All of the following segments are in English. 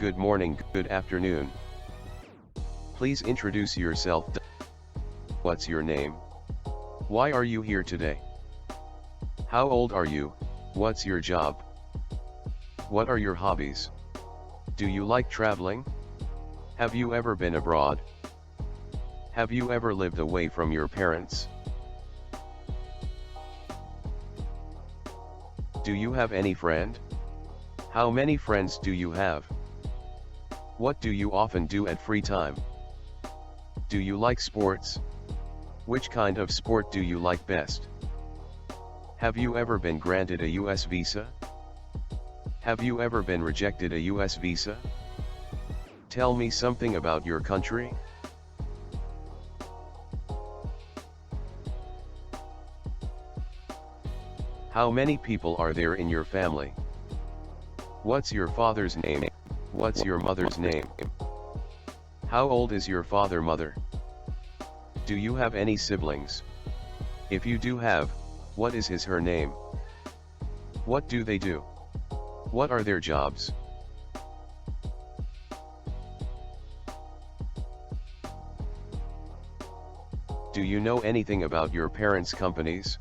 good morning, good afternoon. Please introduce yourself. What's your name? Why are you here today? How old are you? What's your job? What are your hobbies? Do you like traveling? Have you ever been abroad? Have you ever lived away from your parents? Do you have any friend? How many friends do you have? What do you often do at free time? Do you like sports? Which kind of sport do you like best? Have you ever been granted a US visa? Have you ever been rejected a US visa? Tell me something about your country. How many people are there in your family? What's your father's name? What's your mother's name? How old is your father, mother? Do you have any siblings? If you do have, what is his, her name? What do they do? What are their jobs? Do you know anything about your parents' companies?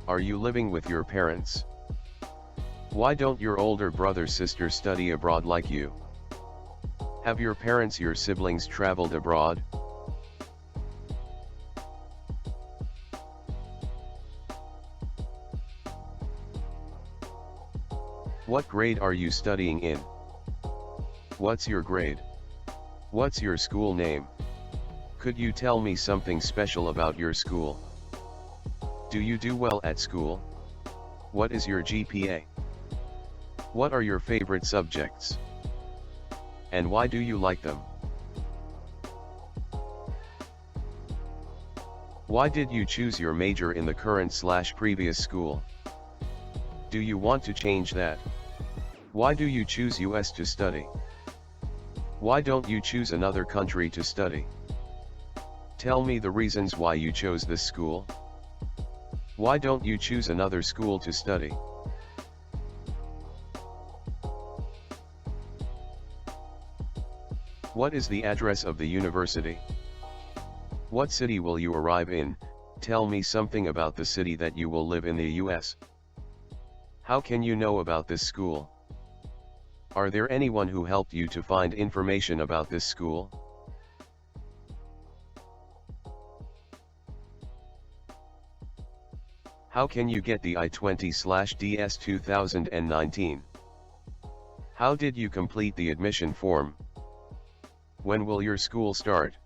Are you living with your parents? Why don't your older brother sister study abroad like you? Have your parents, your siblings traveled abroad? What grade are you studying in? What's your grade? What's your school name? Could you tell me something special about your school? Do you do well at school? What is your GPA? What are your favorite subjects? And why do you like them? Why did you choose your major in the current/previous school? Do you want to change that? Why do you choose US to study? Why don't you choose another country to study? Tell me the reasons why you chose this school. Why don't you choose another school to study? What is the address of the university? What city will you arrive in? Tell me something about the city that you will live in the US. How can you know about this school? Are there anyone who helped you to find information about this school? How can you get the I-20/DS 2019? How did you complete the admission form? When will your school start?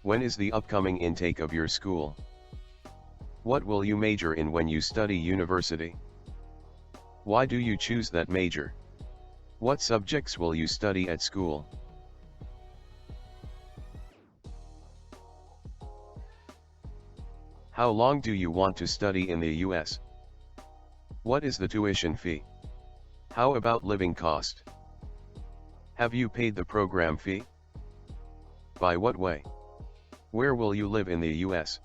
When is the upcoming intake of your school? What will you major in when you study university? Why do you choose that major? What subjects will you study at school? How long do you want to study in the US? What is the tuition fee? How about living cost? Have you paid the program fee? By what way? Where will you live in the US?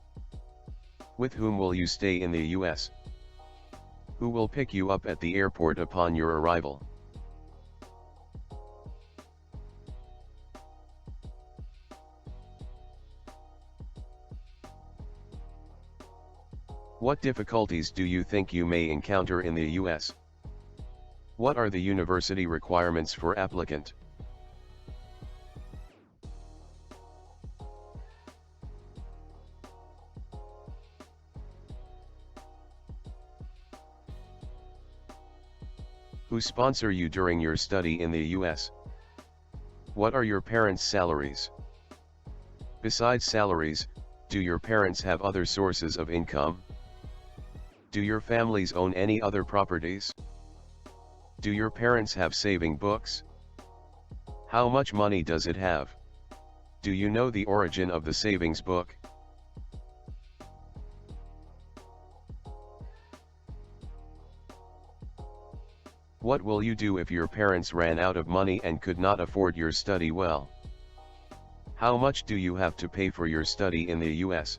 With whom will you stay in the US? Who will pick you up at the airport upon your arrival? What difficulties do you think you may encounter in the US? What are the university requirements for applicant? Who sponsor you during your study in the US? What are your parents' salaries? Besides salaries, do your parents have other sources of income? Do your families own any other properties? Do your parents have saving books? How much money does it have? Do you know the origin of the savings book? What will you do if your parents ran out of money and could not afford your study well? How much do you have to pay for your study in the US?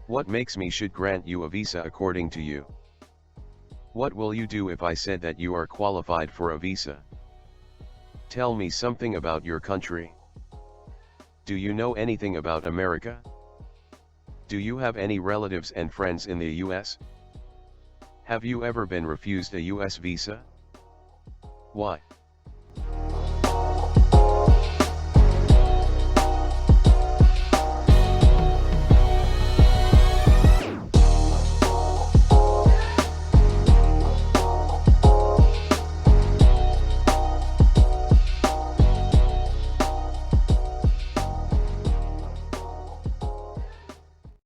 What makes me should grant you a visa according to you? What will you do if I said that you are qualified for a visa? Tell me something about your country. Do you know anything about America? Do you have any relatives and friends in the US? Have you ever been refused a US visa? Why?